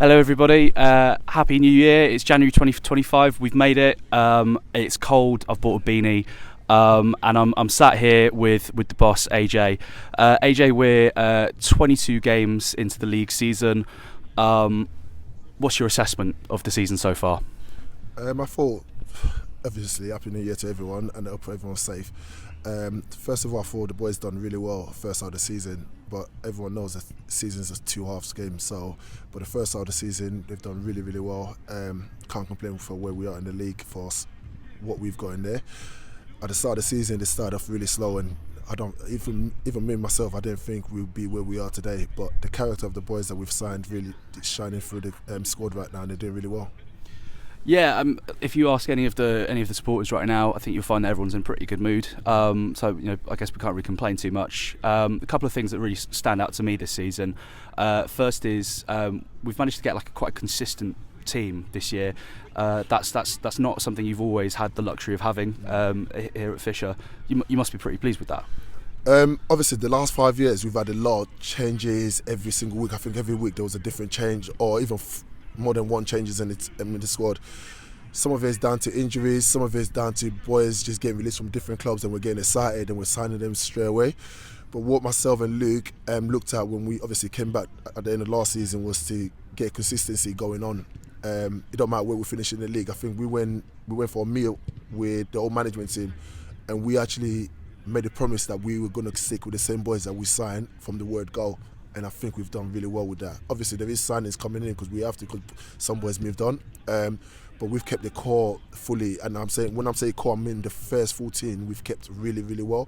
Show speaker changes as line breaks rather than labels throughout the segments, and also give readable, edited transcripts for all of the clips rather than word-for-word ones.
Hello everybody, Happy New Year. It's January 2025, we've made it. It's cold, I've bought a beanie, and I'm sat here with the boss AJ. AJ, we're 22 games into the league season. What's your assessment of the season so far?
I thought, obviously, Happy New Year to everyone, and I hope everyone's safe. First of all, I thought the boys done really well first half of the season, but everyone knows that season's a two halves game. But the first half of the season, they've done really, really well. Can't complain for where we are in the league for us, what we've got in there. At the start of the season, they started off really slow, and I don't even me myself, I didn't think we'd be where we are today. But the character of the boys that we've signed really is shining through the squad right now, and they're doing really well.
Yeah, if you ask any of the supporters right now, I think you'll find that everyone's in pretty good mood. So I guess we can't really complain too much. A couple of things that really stand out to me this season. First is we've managed to get quite a consistent team this year. That's not something you've always had the luxury of having here at Fisher. You must be pretty pleased with that.
Obviously, the last 5 years we've had a lot of changes every single week. I think every week there was a different change, or even more than one changes in the squad. Some of it is down to injuries, some of it is down to boys just getting released from different clubs, and we're getting excited and we're signing them straight away. But what myself and Luke looked at when we obviously came back at the end of last season was to get consistency going on. It don't matter where we finish in the league. I think we went for a meal with the old management team, and we actually made a promise that we were going to stick with the same boys that we signed from the word go. And I think we've done really well with that. Obviously, there is signings coming in because we have to, because some boys moved on. But we've kept the core fully. And when I'm saying core, I mean the first 14 we've kept really, really well.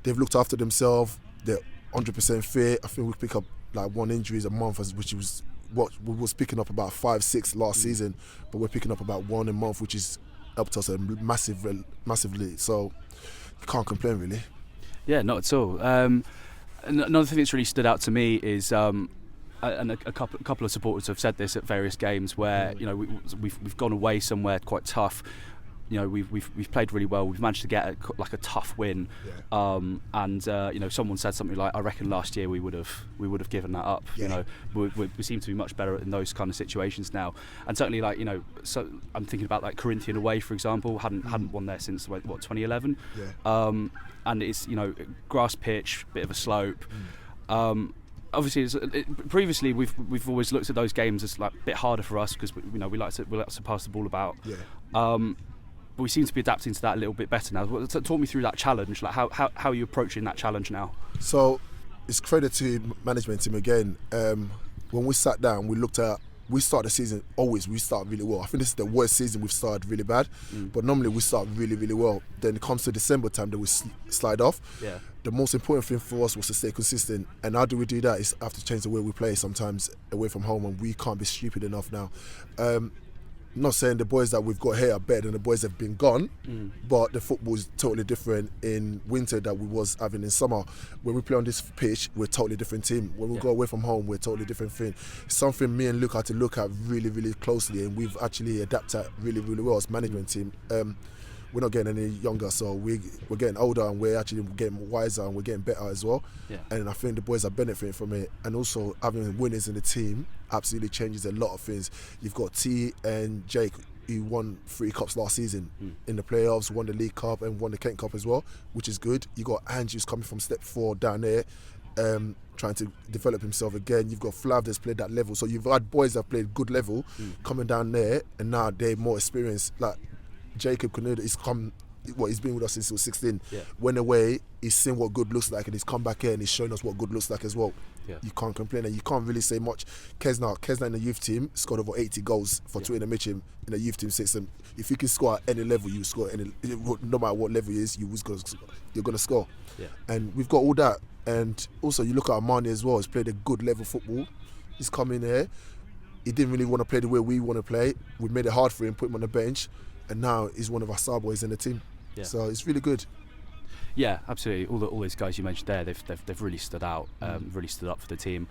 They've looked after themselves. They're 100% fit. I think we pick up one injuries a month, which was what we was picking up about 5-6 last season. But we're picking up about one a month, which is helped us massively. So you can't complain, really.
Yeah, not at all. Another thing that's really stood out to me is, and a couple of supporters have said this at various games, where we've gone away somewhere quite tough. We've played really well. We've managed to get a tough win, and someone said something like, "I reckon last year we would have given that up."
Yeah.
We seem to be much better in those kind of situations now, and certainly so I'm thinking about Corinthian away, for example, hadn't won there since 2011.
Yeah.
And it's grass pitch, bit of a slope. Obviously, previously we've always looked at those games as a bit harder for us because we like to pass the ball about.
Yeah.
But we seem to be adapting to that a little bit better now. Talk me through that challenge. How are you approaching that challenge now?
So it's credit to management team again. When we sat down, we start the season, we start really well. I think this is the worst season we've started really bad, but normally we start really, really well. Then it comes to December time that we slide off.
Yeah.
The most important thing for us was to stay consistent. And how do we do that? Is have to change the way we play sometimes away from home, and we can't be stupid enough now. Not saying the boys that we've got here are better than the boys that have been gone, but the football is totally different in winter that we was having in summer. When we play on this pitch, we're a totally different team. When we go away from home, we're a totally different thing. It's something me and Luke had to look at really, really closely, and we've actually adapted really, really well as management team. We're not getting any younger, so we're getting older, and we're actually getting wiser, and we're getting better as well.
Yeah.
And I think the boys are benefiting from it. And also having winners in the team absolutely changes a lot of things. You've got T and Jake, who won 3 cups last season in the playoffs, won the League Cup and won the Kent Cup as well, which is good. You got Ange, who's coming from step 4 down there, trying to develop himself again. You've got Flav that's played that level. So you've had boys that played good level coming down there, and now they're more experienced. Like Jacob Canuda, he's been with us since he was 16.
Yeah.
Went away, he's seen what good looks like, and he's come back here and he's showing us what good looks like as well.
Yeah.
You can't complain, and you can't really say much. Kesna in the youth team scored over 80 goals for Twitter Mitchell in the youth team system. If you can score at any level, you score no matter what level it is, you're going to score.
Yeah.
And we've got all that. And also you look at Armani as well, he's played a good level football. He's come in here, he didn't really want to play the way we want to play. We made it hard for him, put him on the bench, and now he's one of our star boys in the team.
Yeah.
So it's really good.
Yeah, absolutely. All those guys you mentioned there, they've really stood out, really stood up for the team.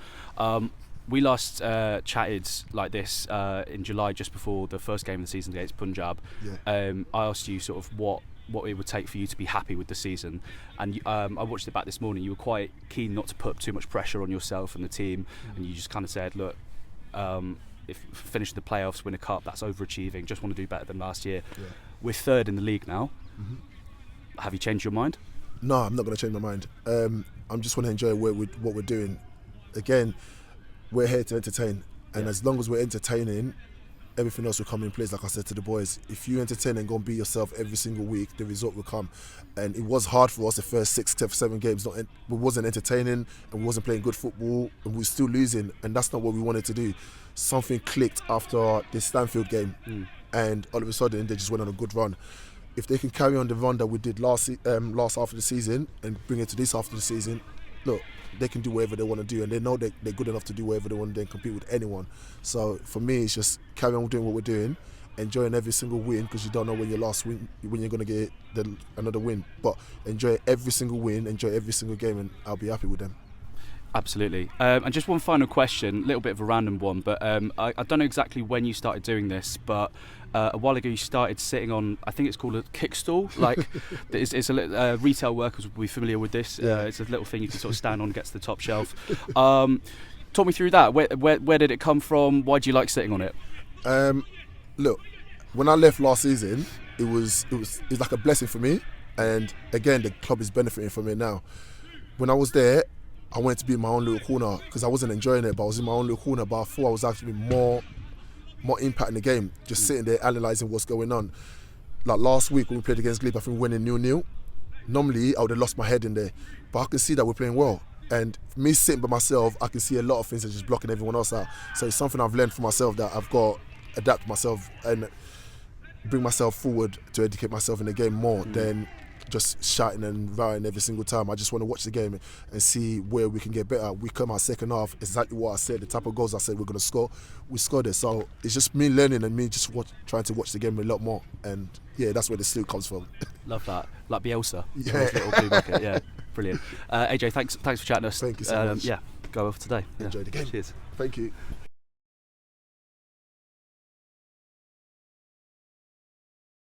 We last chatted like this in July, just before the first game of the season against Punjab.
Yeah.
I asked you sort of what it would take for you to be happy with the season, and I watched it back this morning. You were quite keen not to put too much pressure on yourself and the team, and you just kind of said, look, if finish the playoffs, win a cup, that's overachieving. Just want to do better than last year.
Yeah.
We're third in the league now. Have you changed your mind?
No, I'm not going to change my mind. I'm just want to enjoy what we're doing. Again, we're here to entertain, and as long as we're entertaining, everything else will come in place. Like I said to the boys, if you entertain and go and be yourself every single week, the result will come. And it was hard for us the first 6, 7 games. We wasn't entertaining and we wasn't playing good football, and we were still losing, and that's not what we wanted to do. Something clicked after the Stanfield game, and all of a sudden they just went on a good run. If they can carry on the run that we did last half of the season and bring it to this half of the season, look, they can do whatever they want to do, and they know they're good enough to do whatever they want to do and compete with anyone. So for me, it's just carry on doing what we're doing, enjoying every single win, because you don't know when you're going to get another win. But enjoy every single win, enjoy every single game, and I'll be happy with them.
Absolutely. And just one final question, a little bit of a random one, but I don't know exactly when you started doing this, but a while ago you started sitting on, I think it's called a kick stool. Like, it's a retail workers will be familiar with this. It's a little thing you can sort of stand on, get to the top shelf. Talk me through that. Where did it come from? Why do you like sitting on it?
Look, when I left last season, it was like a blessing for me, and again, the club is benefiting from it now. When I was there, I wanted to be in my own little corner because I wasn't enjoying it, but I was in my own little corner. But I thought I was actually more impact in the game, just sitting there analysing what's going on. Like last week when we played against Glebe, I think we went in 0-0. Normally I would have lost my head in there, but I can see that we're playing well. And me sitting by myself, I can see a lot of things that are just blocking everyone else out. So it's something I've learned for myself, that I've got to adapt myself and bring myself forward to educate myself in the game more than just shouting and rowing every single time. I just want to watch the game and see where we can get better. We come out second half, exactly what I said, the type of goals I said we're going to score, we scored it. So it's just me learning and me just trying to watch the game a lot more. And yeah, that's where the sleep comes from.
Love that. Like Bielsa.
Yeah.
Little blue bucket. Yeah, brilliant. AJ, thanks for chatting to us.
Thank you so much.
Yeah, go off today.
Enjoy the game.
Cheers.
Thank you.